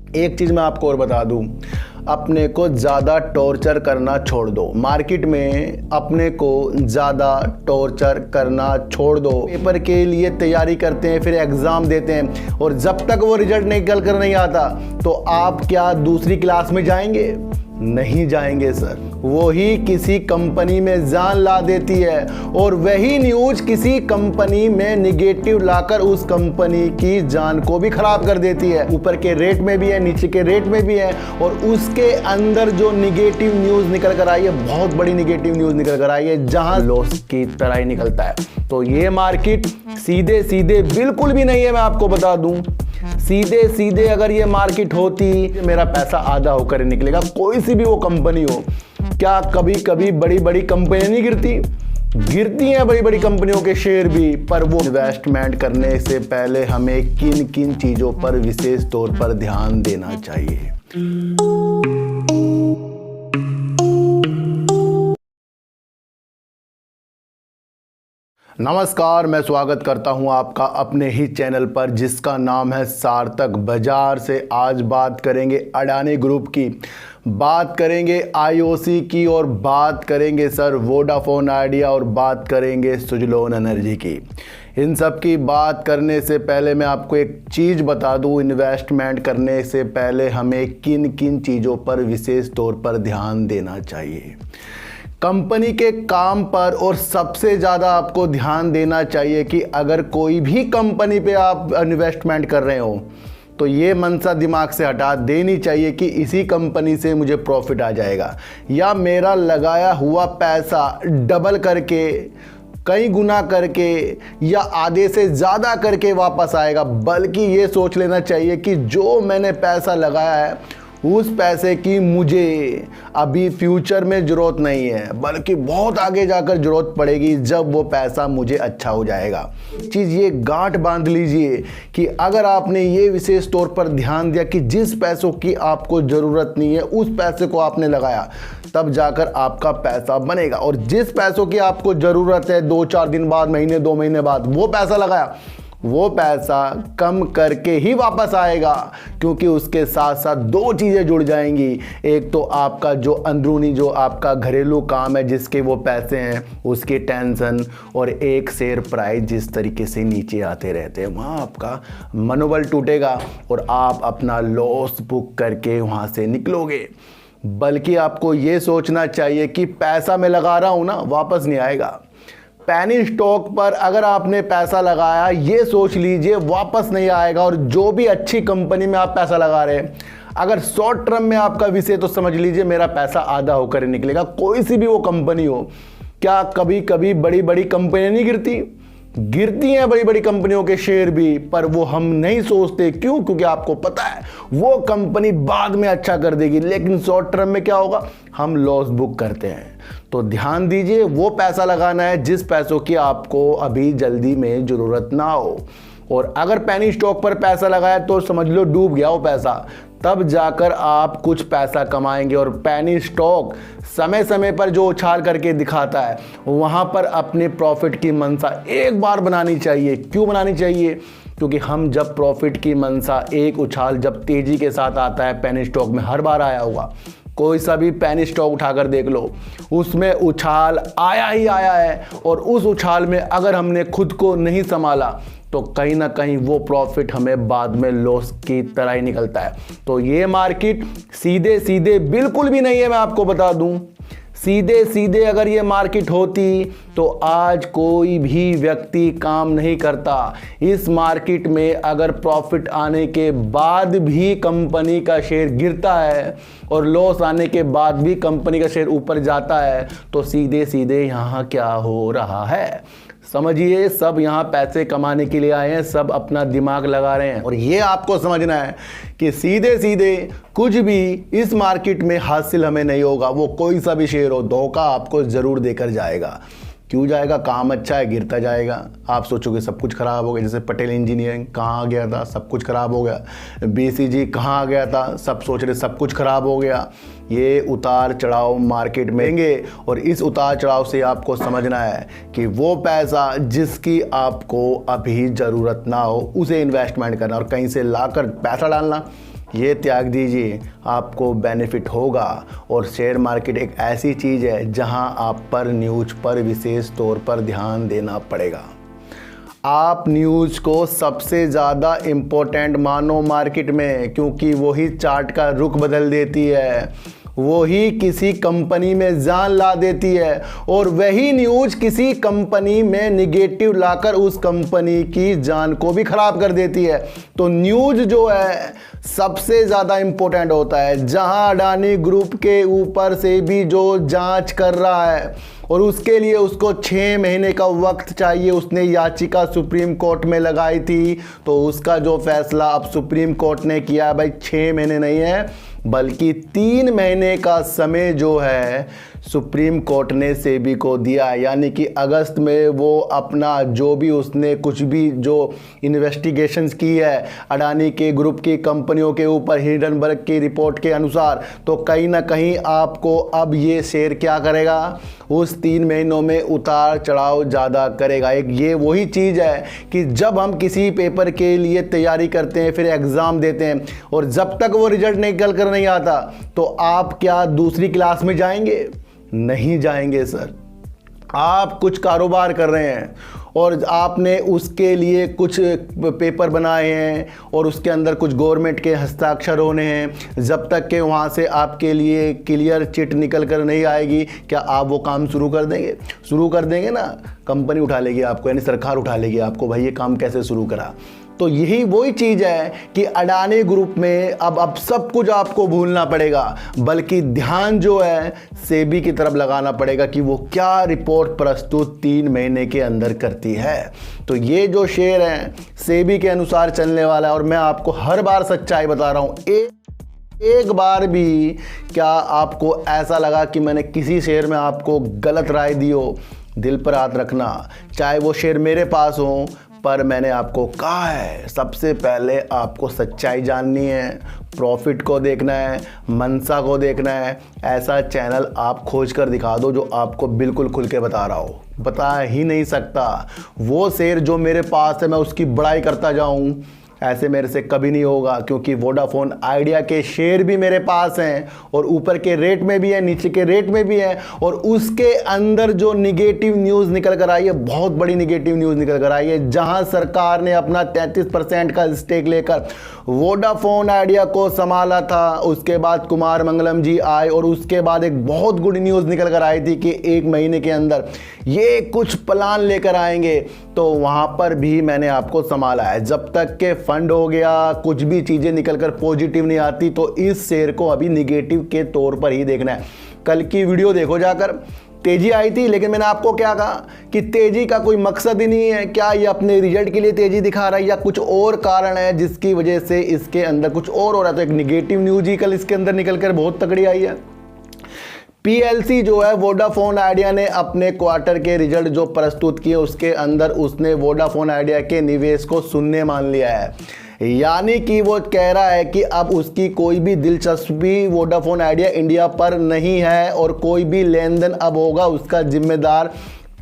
एक चीज़ मैं आपको और बता दूं, अपने को ज़्यादा टॉर्चर करना छोड़ दो। मार्केट में अपने को ज़्यादा टॉर्चर करना छोड़ दो। पेपर के लिए तैयारी करते हैं, फिर एग्ज़ाम देते हैं और जब तक वो रिजल्ट निकल कर नहीं आता तो आप क्या दूसरी क्लास में जाएंगे? नहीं जाएंगे सर। वही किसी कंपनी में जान ला देती है और वही न्यूज़ किसी कंपनी में निगेटिव लाकर उस कंपनी की जान को भी खराब कर देती है। ऊपर के रेट में भी है, नीचे के रेट में भी है, और उसके अंदर जो निगेटिव न्यूज़ निकल कर आई है, बहुत बड़ी निगेटिव न्यूज़ निकल कर आई है, जहां लॉस की तरह ही निकलता है। तो ये मार्केट सीधे सीधे बिल्कुल भी नहीं है, मैं आपको बता दूं। सीधे सीधे अगर ये मार्केट होती, मेरा पैसा आधा होकर निकलेगा। कोई सी भी वो कंपनी हो, क्या कभी कभी बड़ी बड़ी कंपनियां नहीं गिरती हैं बड़ी बड़ी कंपनियों के शेयर भी। पर वो इन्वेस्टमेंट करने से पहले हमें किन किन चीज़ों पर विशेष तौर पर ध्यान देना चाहिए। नमस्कार, मैं स्वागत करता हूं आपका अपने ही चैनल पर जिसका नाम है सार्थक बाजार से। आज बात करेंगे अडानी ग्रुप की, बात करेंगे आईओसी की, और बात करेंगे सर वोडाफोन आइडिया, और बात करेंगे सुजलोन एनर्जी की। इन सब की बात करने से पहले मैं आपको एक चीज़ बता दूं, इन्वेस्टमेंट करने से पहले हमें किन किन चीज़ों पर विशेष तौर पर ध्यान देना चाहिए। कंपनी के काम पर, और सबसे ज़्यादा आपको ध्यान देना चाहिए कि अगर कोई भी कंपनी पे आप इन्वेस्टमेंट कर रहे हो तो ये मनसा दिमाग से हटा देनी चाहिए कि इसी कंपनी से मुझे प्रॉफिट आ जाएगा, या मेरा लगाया हुआ पैसा डबल करके, कई गुना करके, या आधे से ज़्यादा करके वापस आएगा। बल्कि ये सोच लेना चाहिए कि जो मैंने पैसा लगाया है उस पैसे की मुझे अभी फ्यूचर में ज़रूरत नहीं है, बल्कि बहुत आगे जाकर ज़रूरत पड़ेगी जब वो पैसा मुझे अच्छा हो जाएगा। चीज़ ये गांठ बांध लीजिए कि अगर आपने ये विशेष तौर पर ध्यान दिया कि जिस पैसों की आपको ज़रूरत नहीं है उस पैसे को आपने लगाया, तब जाकर आपका पैसा बनेगा। और जिस पैसों की आपको ज़रूरत है 2-4 दिन बाद, महीने 2 महीने बाद वो पैसा लगाया, वो पैसा कम करके ही वापस आएगा, क्योंकि उसके साथ साथ दो चीज़ें जुड़ जाएंगी। एक तो आपका जो अंदरूनी जो आपका घरेलू काम है जिसके वो पैसे हैं उसकी टेंशन, और एक शेयर प्राइस जिस तरीके से नीचे आते रहते हैं वहाँ आपका मनोबल टूटेगा और आप अपना लॉस बुक करके वहाँ से निकलोगे। बल्कि आपको ये सोचना चाहिए कि पैसा मैं लगा रहा हूँ ना, वापस नहीं आएगा। पैनी स्टॉक पर अगर आपने पैसा लगाया, ये सोच लीजिए वापस नहीं आएगा। और जो भी अच्छी कंपनी में आप पैसा लगा रहे हैं, अगर शॉर्ट टर्म में आपका विषय, तो समझ लीजिए मेरा पैसा आधा होकर निकलेगा। कोई सी भी वो कंपनी हो, क्या कभी कभी बड़ी बड़ी कंपनियां नहीं गिरती हैं बड़ी बड़ी कंपनियों के शेयर भी, पर वो हम नहीं सोचते। क्यों? क्योंकि आपको पता है वो कंपनी बाद में अच्छा कर देगी, लेकिन शॉर्ट टर्म में क्या होगा, हम लॉस बुक करते हैं। तो ध्यान दीजिए, वो पैसा लगाना है जिस पैसों की आपको अभी जल्दी में ज़रूरत ना हो। और अगर पैनी स्टॉक पर पैसा लगाया तो समझ लो डूब गया वो पैसा, तब जाकर आप कुछ पैसा कमाएंगे। और पैनी स्टॉक समय समय पर जो उछाल करके दिखाता है, वहाँ पर अपने प्रॉफिट की मंशा एक बार बनानी चाहिए। क्यों बनानी चाहिए? क्योंकि हम जब प्रॉफिट की मंशा, एक उछाल जब तेज़ी के साथ आता है, पैनी स्टॉक में हर बार आया होगा, कोई सा भी पैनी स्टॉक उठाकर देख लो, उसमें उछाल आया ही आया है। और उस उछाल में अगर हमने खुद को नहीं संभाला तो कहीं ना कहीं वो प्रॉफिट हमें बाद में लॉस की तरह ही निकलता है। तो ये मार्केट सीधे सीधे बिल्कुल भी नहीं है, मैं आपको बता दूं। सीधे सीधे अगर ये मार्केट होती तो आज कोई भी व्यक्ति काम नहीं करता। इस मार्केट में अगर प्रॉफिट आने के बाद भी कंपनी का शेयर गिरता है और लॉस आने के बाद भी कंपनी का शेयर ऊपर जाता है, तो सीधे सीधे यहाँ क्या हो रहा है? समझिए, सब यहाँ पैसे कमाने के लिए आए हैं, सब अपना दिमाग लगा रहे हैं। और ये आपको समझना है कि सीधे सीधे कुछ भी इस मार्केट में हासिल हमें नहीं होगा। वो कोई सा भी शेयर हो, धोखा आपको ज़रूर देकर जाएगा। क्यों जाएगा? काम अच्छा है, गिरता जाएगा। आप सोचोगे सब कुछ ख़राब हो गया। जैसे पटेल इंजीनियरिंग कहाँ आ गया था, सब कुछ ख़राब हो गया। बीसीजी कहाँ आ गया था, सब सोच रहे सब कुछ ख़राब हो गया। ये उतार चढ़ाव मार्केट में आएंगे, और इस उतार चढ़ाव से आपको समझना है कि वो पैसा जिसकी आपको अभी ज़रूरत ना हो उसे इन्वेस्टमेंट करना, और कहीं से लाकर पैसा डालना ये त्याग दीजिए, आपको बेनिफिट होगा। और शेयर मार्केट एक ऐसी चीज़ है जहां आप पर न्यूज़ पर विशेष तौर पर ध्यान देना पड़ेगा। आप न्यूज़ को सबसे ज़्यादा इम्पोर्टेंट मानो मार्केट में, क्योंकि वही चार्ट का रुख बदल देती है, वही किसी कंपनी में जान ला देती है, और वही न्यूज़ किसी कंपनी में निगेटिव लाकर उस कंपनी की जान को भी खराब कर देती है। तो न्यूज़ जो है सबसे ज़्यादा इम्पोर्टेंट होता है। जहां अडानी ग्रुप के ऊपर से भी जो जांच कर रहा है और उसके लिए उसको 6 महीने का वक्त चाहिए, उसने याचिका सुप्रीम कोर्ट में लगाई थी, तो उसका जो फैसला अब सुप्रीम कोर्ट ने किया भाई 6 महीने नहीं है बल्कि 3 महीने का समय जो है सुप्रीम कोर्ट ने सेबी को दिया। यानी कि अगस्त में वो अपना जो भी उसने कुछ भी जो इन्वेस्टिगेशंस की है अडानी के ग्रुप की कंपनियों के ऊपर हिंडनबर्ग की रिपोर्ट के अनुसार, तो कहीं ना कहीं आपको अब ये शेयर क्या करेगा, उस 3 महीनों में उतार चढ़ाव ज़्यादा करेगा। एक ये वही चीज़ है कि जब हम किसी पेपर के लिए तैयारी करते हैं, फिर एग्ज़ाम देते हैं, और जब तक वो रिजल्ट निकल कर नहीं आता तो आप क्या दूसरी क्लास में जाएंगे? नहीं जाएंगे सर। आप कुछ कारोबार कर रहे हैं और आपने उसके लिए कुछ पेपर बनाए हैं और उसके अंदर कुछ गवर्नमेंट के हस्ताक्षर होने हैं, जब तक कि वहाँ से आपके लिए क्लियर चिट निकल कर नहीं आएगी, क्या आप वो काम शुरू कर देंगे? शुरू कर देंगे ना, कंपनी उठा लेगी आपको, यानी सरकार उठा लेगी आपको, भाई ये काम कैसे शुरू करा। तो यही वही चीज़ है कि अडानी ग्रुप में अब सब कुछ आपको भूलना पड़ेगा, बल्कि ध्यान जो है सेबी की तरफ लगाना पड़ेगा कि वो क्या रिपोर्ट प्रस्तुत 3 महीने के अंदर करती है। तो ये जो शेयर है सेबी के अनुसार चलने वाला है, और मैं आपको हर बार सच्चाई बता रहा हूँ। एक बार भी क्या आपको ऐसा लगा कि मैंने किसी शेयर में आपको गलत राय दी हो, दिल पर हाथ रखना, चाहे वो शेयर मेरे पास हो, पर मैंने आपको कहा है सबसे पहले आपको सच्चाई जाननी है, प्रॉफिट को देखना है, मंशा को देखना है। ऐसा चैनल आप खोज कर दिखा दो जो आपको बिल्कुल खुल के बता रहा हो, बता ही नहीं सकता। वो शेयर जो मेरे पास है मैं उसकी बड़ाई करता जाऊं, ऐसे मेरे से कभी नहीं होगा, क्योंकि वोडाफोन आइडिया के शेयर भी मेरे पास हैं और ऊपर के रेट में भी है, नीचे के रेट में भी है, और उसके अंदर जो निगेटिव न्यूज़ निकल कर आई है, बहुत बड़ी निगेटिव न्यूज़ निकल कर आई है, जहां सरकार ने अपना 33% का स्टेक लेकर वोडाफोन आइडिया को संभाला था। उसके बाद कुमार मंगलम जी आए और उसके बाद एक बहुत गुड न्यूज़ निकल कर आई थी कि 1 महीने के अंदर ये कुछ प्लान लेकर आएंगे, तो वहाँ पर भी मैंने आपको संभाला है। जब तक के फंड हो गया, कुछ भी चीज़ें निकलकर पॉजिटिव नहीं आती, तो इस शेयर को अभी निगेटिव के तौर पर ही देखना है। कल की वीडियो देखो जाकर, तेजी आई थी, लेकिन मैंने आपको क्या कहा कि तेजी का कोई मकसद ही नहीं है। क्या ये अपने रिजल्ट के लिए तेजी दिखा रहा है या कुछ और कारण है जिसकी वजह से इसके अंदर कुछ और हो रहा है? तो एक निगेटिव न्यूज़ ही कल इसके अंदर निकलकर बहुत तगड़ी आई है। पीएलसी जो है वोडाफोन आइडिया ने अपने क्वार्टर के रिजल्ट जो प्रस्तुत किए उसके अंदर उसने वोडाफोन आइडिया के निवेश को शून्य मान लिया है। यानी कि वो कह रहा है कि अब उसकी कोई भी दिलचस्पी वोडाफोन आइडिया इंडिया पर नहीं है और कोई भी लेन देन अब होगा उसका जिम्मेदार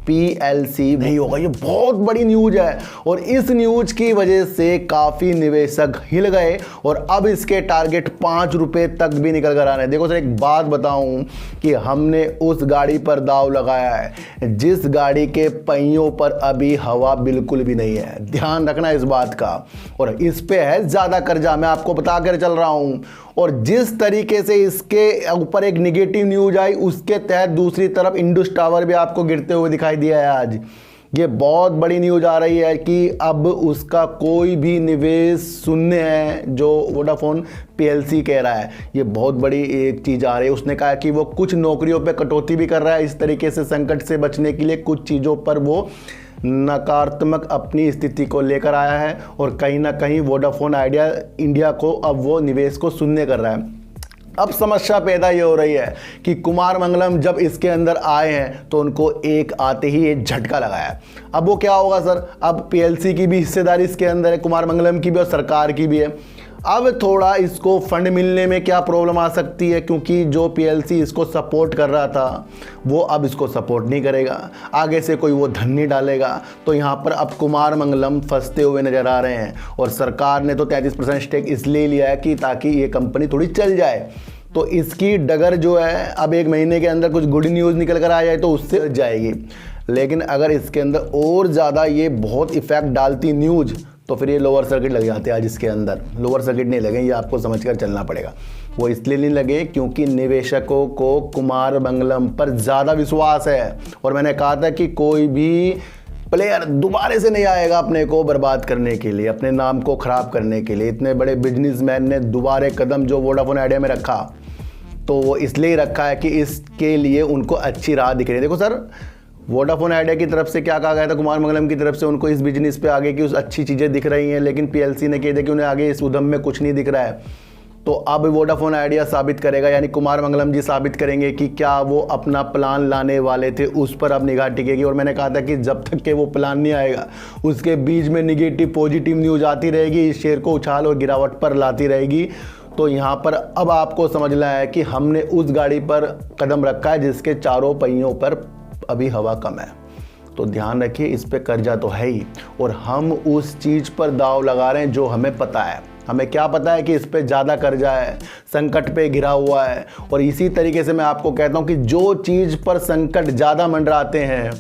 पीएलसी नहीं होगा। ये बहुत बड़ी न्यूज़ है और इस न्यूज़ की वजह से काफ़ी निवेशक हिल गए और अब इसके टारगेट 5 रुपये तक भी निकल कर आ रहे हैं। देखो सर, एक बात बताऊं कि हमने उस गाड़ी पर दाव लगाया है जिस गाड़ी के पहियों पर अभी हवा बिल्कुल भी नहीं है। ध्यान रखना इस बात का, और इस पे है ज़्यादा कर्जा, मैं आपको बता कर चल रहा हूँ। और जिस तरीके से इसके ऊपर एक निगेटिव न्यूज़ आई उसके तहत दूसरी तरफ इंडस टावर भी आपको गिरते हुए दिखाई दिया है। आज ये बहुत बड़ी न्यूज़ आ रही है कि अब उसका कोई भी निवेश शून्य है, जो वोडाफोन पीएलसी कह रहा है। ये बहुत बड़ी एक चीज़ आ रही है। उसने कहा कि वो कुछ नौकरियों पे कटौती भी कर रहा है, इस तरीके से संकट से बचने के लिए कुछ चीज़ों पर वो नकारात्मक अपनी स्थिति को लेकर आया है और कहीं ना कहीं वोडाफोन आइडिया इंडिया को अब वो निवेश को शून्य कर रहा है। अब समस्या पैदा ये हो रही है कि कुमार मंगलम जब इसके अंदर आए हैं तो उनको एक आते ही एक झटका लगाया। अब वो क्या होगा सर, अब पीएलसी की भी हिस्सेदारी इसके अंदर है, कुमार मंगलम की भी और सरकार की भी है। अब थोड़ा इसको फंड मिलने में क्या प्रॉब्लम आ सकती है, क्योंकि जो पीएलसी इसको सपोर्ट कर रहा था वो अब इसको सपोर्ट नहीं करेगा, आगे से कोई वो धन नहीं डालेगा। तो यहाँ पर अब कुमार मंगलम फंसते हुए नज़र आ रहे हैं। और सरकार ने तो 33% स्टेक इसलिए लिया है कि ताकि ये कंपनी थोड़ी चल जाए। तो इसकी डगर जो है अब 1 महीने के अंदर कुछ गुड न्यूज़ निकल कर आ जाए तो उससे जाएगी। लेकिन अगर इसके अंदर और ज़्यादा ये बहुत इफेक्ट डालती न्यूज़ तो फिर ये लोअर सर्किट लग जाते हैं। आज इसके अंदर लोअर सर्किट नहीं लगे, ये आपको समझकर चलना पड़ेगा। वो इसलिए नहीं लगे क्योंकि निवेशकों को कुमार मंगलम पर ज़्यादा विश्वास है। और मैंने कहा था कि कोई भी प्लेयर दोबारा से नहीं आएगा अपने को बर्बाद करने के लिए, अपने नाम को ख़राब करने के लिए। इतने बड़े बिजनेसमैन ने दोबारा कदम जो वोडाफोन आइडिया में रखा तो वो इसलिए रखा है कि इसके लिए उनको अच्छी राह दिख रही है। देखो सर, वोडाफोन आइडिया की तरफ से क्या कहा गया था, कुमार मंगलम की तरफ से उनको इस बिजनेस पे आगे की उस अच्छी चीज़ें दिख रही हैं, लेकिन पीएलसी ने कह दिया कि उन्हें आगे इस उद्यम में कुछ नहीं दिख रहा है। तो अब वोडाफोन आइडिया साबित करेगा, यानी कुमार मंगलम जी साबित करेंगे कि क्या वो अपना प्लान लाने वाले थे उस पर अब निगाह टिकेगी। और मैंने कहा था कि जब तक के वो प्लान नहीं आएगा उसके बीच में निगेटिव पॉजिटिव न्यूज़ आती रहेगी, इस शेयर को उछाल और गिरावट पर लाती रहेगी। तो यहाँ पर अब आपको समझना है कि हमने उस गाड़ी पर कदम रखा है जिसके चारों पहियों पर अभी हवा कम है। तो ध्यान रखिए, इस पे कर्जा तो है ही और हम उस चीज़ पर दाव लगा रहे हैं जो हमें पता है। हमें क्या पता है कि इस पे ज़्यादा कर्जा है, संकट पे घिरा हुआ है। और इसी तरीके से मैं आपको कहता हूँ कि जो चीज़ पर संकट ज़्यादा मंडराते हैं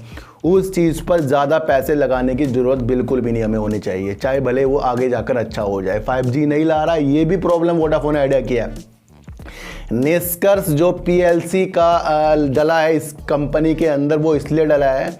उस चीज़ पर ज़्यादा पैसे लगाने की ज़रूरत बिल्कुल भी नहीं हमें होनी चाहिए, चाहे भले वो आगे जाकर अच्छा हो जाए। 5G नहीं ला रहा, ये भी प्रॉब्लम वोडाफोन आइडिया की है। निष्कर्ष जो पीएलसी का डला है इस कंपनी के अंदर वो इसलिए डला है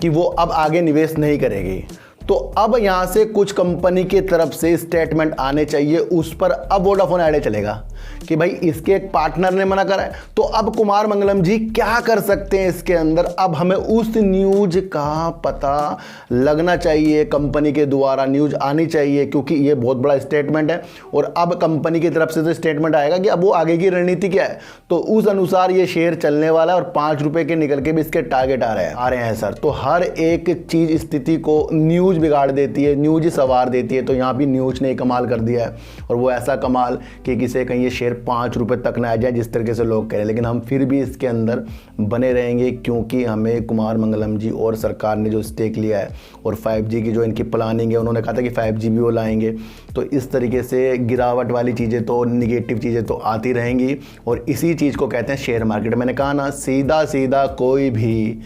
कि वो अब आगे निवेश नहीं करेगी। तो अब यहाँ से कुछ कंपनी की तरफ से स्टेटमेंट आने चाहिए, उस पर अब वोडाफोन आइडिया चलेगा कि भाई इसके एक पार्टनर ने मना करा है। तो अब कुमार मंगलम जी क्या कर सकते हैं इसके अंदर, अब हमें उस न्यूज का पता लगना चाहिए, कंपनी के द्वारा न्यूज आनी चाहिए, क्योंकि ये बहुत बड़ा स्टेटमेंट है। और अब कंपनी की तरफ से तो स्टेटमेंट आएगा कि अब वो आगे की रणनीति क्या है, तो उस अनुसार ये शेयर चलने वाला है। और 5 रुपए के निकल के भी इसके टारगेट आ रहे हैं सर। तो हर एक चीज स्थिति को न्यूज बिगाड़ देती है, न्यूज ही सवार देती है। तो यहाँ भी न्यूज ने कमाल कर दिया है, और वो ऐसा कमाल कि किसी कहीं ये शेयर 5 रुपए तक ना आ जाए जिस तरीके से लोग कह रहे हैं। लेकिन हम फिर भी इसके अंदर बने रहेंगे, क्योंकि हमें कुमार मंगलम जी और सरकार ने जो स्टेक लिया है और 5G की जो इनकी प्लानिंग है, उन्होंने कहा था कि 5G भी वो लाएंगे। तो इस तरीके से गिरावट वाली चीज़ें तो, निगेटिव चीज़ें तो आती रहेंगी, और इसी चीज़ को कहते हैं शेयर मार्केट। मैंने कहा ना, सीधा सीधा कोई भी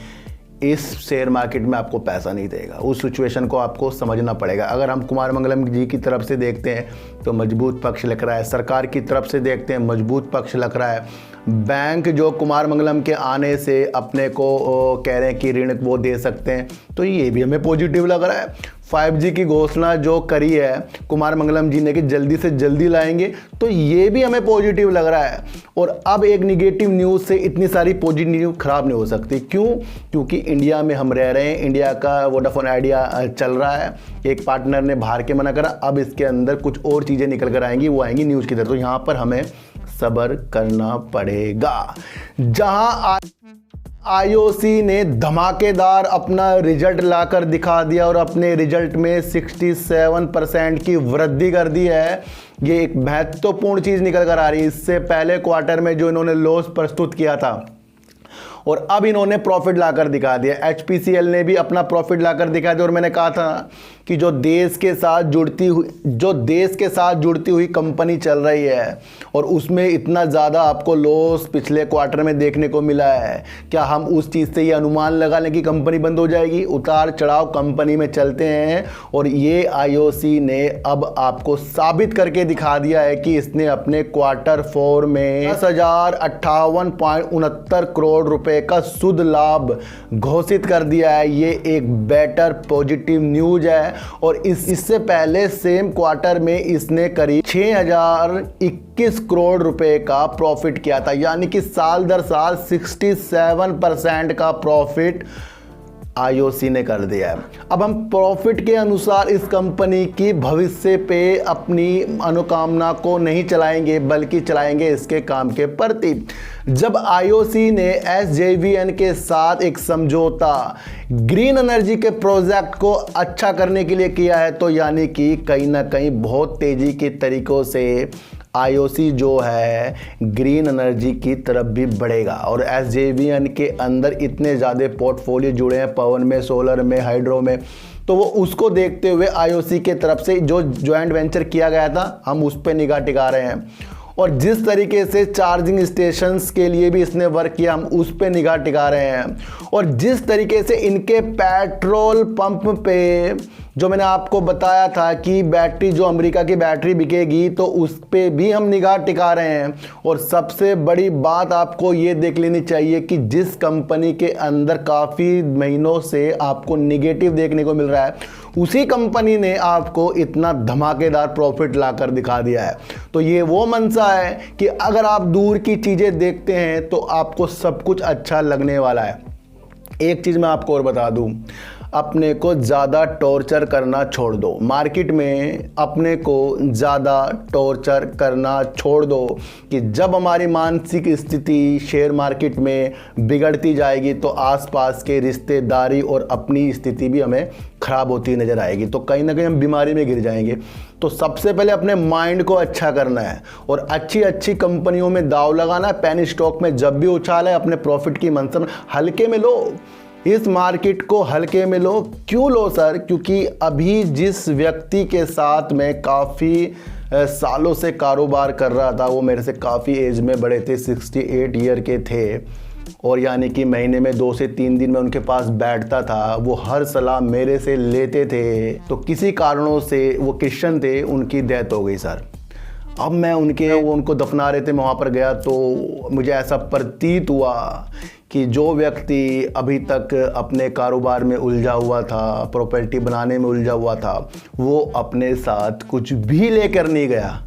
इस शेयर मार्केट में आपको पैसा नहीं देगा। उस सिचुएशन को आपको समझना पड़ेगा। अगर हम कुमार मंगलम जी की तरफ से देखते हैं तो मजबूत पक्ष लग रहा है, सरकार की तरफ से देखते हैं मजबूत पक्ष लग रहा है, बैंक जो कुमार मंगलम के आने से अपने को कह रहे हैं कि ऋण वो दे सकते हैं, तो ये भी हमें पॉजिटिव लग रहा है। 5G की घोषणा जो करी है कुमार मंगलम जी ने कि जल्दी से जल्दी लाएंगे, तो ये भी हमें पॉजिटिव लग रहा है। और अब एक निगेटिव न्यूज़ से इतनी सारी पॉजिटिव न्यूज़ खराब नहीं हो सकती। क्यों? क्योंकि इंडिया में हम रह रहे हैं, इंडिया का वोडाफोन आइडिया चल रहा है, एक पार्टनर ने बाहर के मना करा, अब इसके अंदर कुछ और चीज़ें निकल कर आएंगी, वो आएंगी न्यूज़ की तरफ। तो यहाँ पर हमें सब्र करना पड़ेगा। जहाँ आईओसी ने धमाकेदार अपना रिजल्ट लाकर दिखा दिया और अपने रिजल्ट में 67% की वृद्धि कर दी है, ये एक महत्वपूर्ण चीज़ निकल कर आ रही है। इससे पहले क्वार्टर में जो इन्होंने लॉस प्रस्तुत किया था और अब इन्होंने प्रॉफिट लाकर दिखा दिया। एचपीसीएल ने भी अपना प्रॉफिट लाकर दिखा दिया। और मैंने कहा था कि जो देश के साथ जुड़ती हुई कंपनी चल रही है और उसमें इतना ज़्यादा आपको लॉस पिछले क्वार्टर में देखने को मिला है, क्या हम उस चीज़ से ये अनुमान लगा लें कि कंपनी बंद हो जाएगी? उतार चढ़ाव कंपनी में चलते हैं, और ये आईओसी ने अब आपको साबित करके दिखा दिया है कि इसने अपने क्वार्टर 4 में 10,058.69 करोड़ रुपए का शुद्ध लाभ घोषित कर दिया है। ये एक बेटर पॉजिटिव न्यूज है। और इससे पहले सेम क्वार्टर में इसने करीब 6,021 करोड़ रुपए का प्रॉफिट किया था, यानी कि साल दर साल 67% का प्रॉफिट आईओसी ने कर दिया है। अब हम प्रॉफिट के अनुसार इस कंपनी की भविष्य पे अपनी अनुकामना को नहीं चलाएंगे, बल्कि चलाएंगे इसके काम के प्रति। जब आईओसी ने एसजेवीएन के साथ एक समझौता ग्रीन एनर्जी के प्रोजेक्ट को अच्छा करने के लिए किया है, तो यानी कि कहीं ना कहीं बहुत तेजी के तरीकों से आईओसी जो है ग्रीन एनर्जी की तरफ भी बढ़ेगा। और एसजेवीएन के अंदर इतने ज़्यादा पोर्टफोलियो जुड़े हैं, पवन में, सोलर में, हाइड्रो में, तो वो उसको देखते हुए आईओसी के तरफ से जो जॉइंट वेंचर किया गया था, हम उस पर निगाह टिका रहे हैं। और जिस तरीके से चार्जिंग स्टेशंस के लिए भी इसने वर्क किया, हम उस पे निगाह टिका रहे हैं। और जिस तरीके से इनके पेट्रोल पंप पे जो मैंने आपको बताया था कि बैटरी, जो अमेरिका की बैटरी बिकेगी, तो उस पे भी हम निगाह टिका रहे हैं। और सबसे बड़ी बात आपको ये देख लेनी चाहिए कि जिस कंपनी के अंदर काफ़ी महीनों से आपको निगेटिव देखने को मिल रहा है, उसी कंपनी ने आपको इतना धमाकेदार प्रॉफिट लाकर दिखा दिया है। तो ये वो मंशा है कि अगर आप दूर की चीज़ें देखते हैं तो आपको सब कुछ अच्छा लगने वाला है। एक चीज़ मैं आपको और बता दूं, अपने को ज़्यादा टॉर्चर करना छोड़ दो। मार्केट में अपने को ज़्यादा टॉर्चर करना छोड़ दो कि जब हमारी मानसिक स्थिति शेयर मार्केट में बिगड़ती जाएगी तो आसपास के रिश्तेदारी और अपनी स्थिति भी हमें ख़राब होती नज़र आएगी, तो कहीं ना कहीं हम बीमारी में गिर जाएंगे। तो सबसे पहले अपने माइंड को अच्छा करना है और अच्छी अच्छी कंपनियों में दाव लगाना है। पेनी स्टॉक में जब भी उछाल है, अपने प्रॉफिट की मंशा हल्के में लो। इस मार्केट को हल्के में लो। क्यों लो सर? क्योंकि अभी जिस व्यक्ति के साथ मैं काफ़ी सालों से कारोबार कर रहा था, वो मेरे से काफ़ी एज में बड़े थे, 68 ईयर के थे, और यानी कि महीने में 2 से 3 दिन में उनके पास बैठता था। वो हर सलाह मेरे से लेते थे। तो किसी कारणों से, वो क्रिश्चियन थे, उनकी डेथ हो गई सर। अब मैं उनको दफना रहे थे, मैं वहाँ पर गया तो मुझे ऐसा प्रतीत हुआ कि जो व्यक्ति अभी तक अपने कारोबार में उलझा हुआ था, प्रॉपर्टी बनाने में उलझा हुआ था, वो अपने साथ कुछ भी लेकर नहीं गया।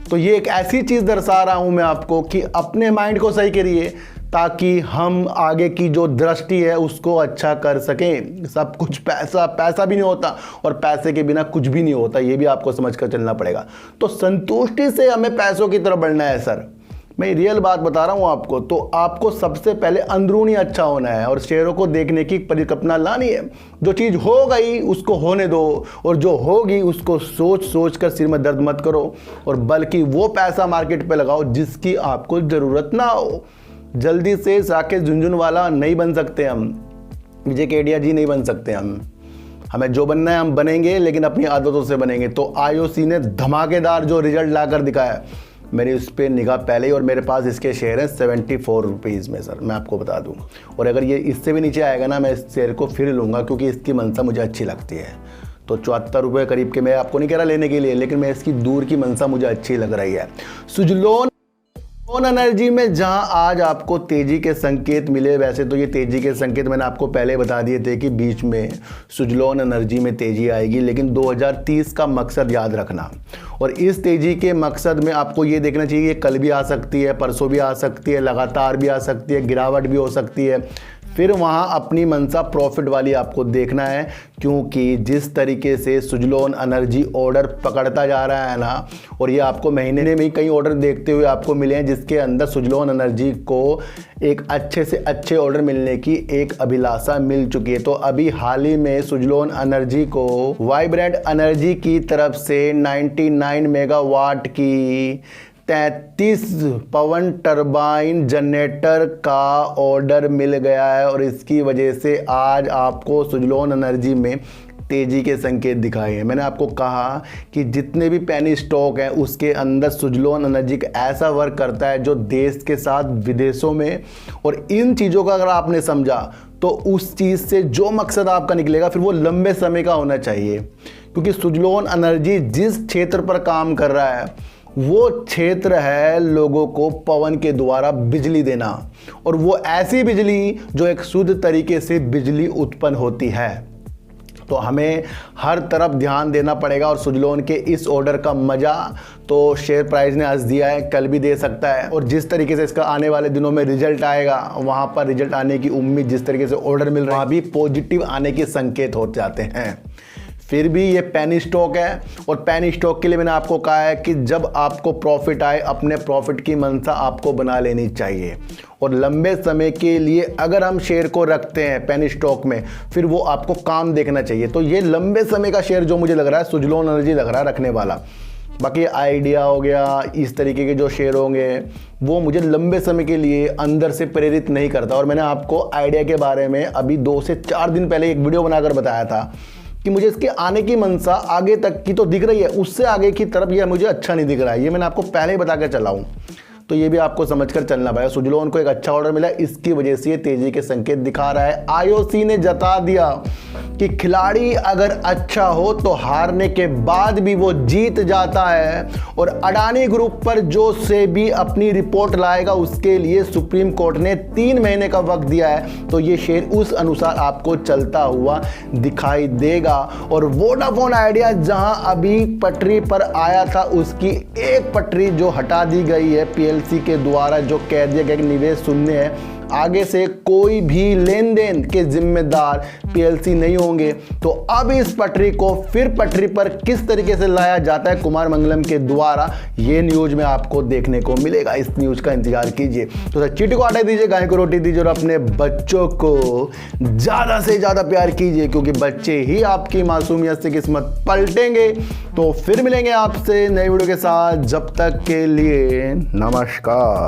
तो ये एक ऐसी चीज़ दर्शा रहा हूँ मैं आपको कि अपने माइंड को सही करिए ताकि हम आगे की जो दृष्टि है उसको अच्छा कर सकें। सब कुछ पैसा भी नहीं होता और पैसे के बिना कुछ भी नहीं होता, ये भी आपको समझ कर चलना पड़ेगा। तो संतुष्टि से हमें पैसों की तरफ बढ़ना है सर, मैं रियल बात बता रहा हूँ आपको। तो आपको सबसे पहले अंदरूनी अच्छा होना है और शेयरों को देखने की परिकल्पना लानी है। जो चीज़ हो गई उसको होने दो, और जो होगी उसको सोच सोच कर सिर में दर्द मत करो, और बल्कि वो पैसा मार्केट पे लगाओ जिसकी आपको ज़रूरत ना हो। जल्दी से राकेश झुनझुनवाला नहीं बन सकते हम, विजय केडिया जी नहीं बन सकते हम। हमें जो बनना है हम बनेंगे, लेकिन अपनी आदतों से बनेंगे। तो आईओसी ने धमाकेदार जो रिजल्ट लाकर दिखाया, मेरी उस पर निगाह पहले ही, और मेरे पास इसके शेयर हैं 74 रुपीज़ में सर, मैं आपको बता दूं। और अगर ये इससे भी नीचे आएगा ना, मैं इस शेयर को फिर लूँगा, क्योंकि इसकी मंशा मुझे अच्छी लगती है। तो 74 रुपये करीब के, मैं आपको नहीं कह रहा लेने के लिए, लेकिन मैं इसकी दूर की मंशा मुझे अच्छी लग रही है। सुजलोन एनर्जी में जहां आज आपको तेजी के संकेत मिले, वैसे तो ये तेजी के संकेत मैंने आपको पहले बता दिए थे कि बीच में सुजलोन एनर्जी में तेजी आएगी, लेकिन 2030 का मकसद याद रखना। और इस तेजी के मकसद में आपको ये देखना चाहिए कि कल भी आ सकती है, परसों भी आ सकती है, लगातार भी आ सकती है, गिरावट भी हो सकती है। फिर वहाँ अपनी मंशा प्रॉफिट वाली आपको देखना है, क्योंकि जिस तरीके से सुजलोन एनर्जी ऑर्डर पकड़ता जा रहा है ना, और ये आपको महीने में ही कई ऑर्डर देखते हुए आपको मिले हैं जिसके अंदर सुजलोन एनर्जी को एक अच्छे से अच्छे ऑर्डर मिलने की एक अभिलाषा मिल चुकी है। तो अभी हाल ही में सुजलोन एनर्जी को वाइब्रेंट एनर्जी की तरफ से 99 मेगावाट की 33 पवन टरबाइन जनरेटर का ऑर्डर मिल गया है, और इसकी वजह से आज आपको सुजलोन एनर्जी में तेजी के संकेत दिखाए हैं। मैंने आपको कहा कि जितने भी पेनी स्टॉक हैं उसके अंदर सुजलोन एनर्जी का ऐसा वर्क करता है जो देश के साथ विदेशों में, और इन चीज़ों का अगर आपने समझा तो उस चीज़ से जो मकसद आपका निकलेगा फिर वो लंबे समय का होना चाहिए। क्योंकि सुजलोन एनर्जी जिस क्षेत्र पर काम कर रहा है वो क्षेत्र है लोगों को पवन के द्वारा बिजली देना, और वो ऐसी बिजली जो एक शुद्ध तरीके से बिजली उत्पन्न होती है। तो हमें हर तरफ ध्यान देना पड़ेगा और सुजलोन के इस ऑर्डर का मज़ा तो शेयर प्राइस ने आज दिया है, कल भी दे सकता है। और जिस तरीके से इसका आने वाले दिनों में रिजल्ट आएगा, वहाँ पर रिजल्ट आने की उम्मीद, जिस तरीके से ऑर्डर मिल रहा है, वहाँ भी पॉजिटिव आने के संकेत हो जाते हैं। फिर भी ये पेनी स्टॉक है और पेनी स्टॉक के लिए मैंने आपको कहा है कि जब आपको प्रॉफिट आए, अपने प्रॉफिट की मंशा आपको बना लेनी चाहिए। और लंबे समय के लिए अगर हम शेयर को रखते हैं पेनी स्टॉक में, फिर वो आपको काम देखना चाहिए। तो ये लंबे समय का शेयर जो मुझे लग रहा है, सुजलोन एनर्जी लग रहा है रखने वाला। बाकी आइडिया हो गया, इस तरीके के जो शेयर होंगे वो मुझे लंबे समय के लिए अंदर से प्रेरित नहीं करता। और मैंने आपको आइडिया के बारे में अभी 2 से 4 दिन पहले एक वीडियो बनाकर बताया था कि मुझे इसके आने की मंशा आगे तक की तो दिख रही है, उससे आगे की तरफ ये मुझे अच्छा नहीं दिख रहा है। ये मैंने आपको पहले ही बता कर चला हूँ, तो ये भी आपको समझकर चलना पड़ेगा। सुजलोन को एक अच्छा ऑर्डर मिला, इसकी वजह से ये तेजी के संकेत दिखा रहा है। आईओसी ने जता दिया कि खिलाड़ी अगर अच्छा हो तो हारने के बाद भी वो जीत जाता है। और अडानी ग्रुप पर जो सेबी अपनी रिपोर्ट लाएगा उसके लिए सुप्रीम कोर्ट ने 3 महीने का वक्त दिया है, तो ये शेयर उस अनुसार आपको चलता हुआ दिखाई देगा। और वोडाफोन आइडिया जहां अभी पटरी पर आया था, उसकी एक पटरी जो हटा दी गई है पीएलसी के द्वारा, जो कह दिया गया कि निवेश शून्य है, आगे से कोई भी लेन देन के जिम्मेदार पीएलसी नहीं होंगे। तो अब इस पटरी को फिर पटरी पर किस तरीके से लाया जाता है कुमार मंगलम के द्वारा, ये न्यूज में आपको देखने को मिलेगा। इस न्यूज का इंतजार कीजिए। तो चीटी को हटा दीजिए, गाय को रोटी दीजिए और अपने बच्चों को ज्यादा से ज्यादा प्यार कीजिए, क्योंकि बच्चे ही आपकी मासूमियत से किस्मत पलटेंगे। तो फिर मिलेंगे आपसे नई वीडियो के साथ, जब तक के लिए नमस्कार।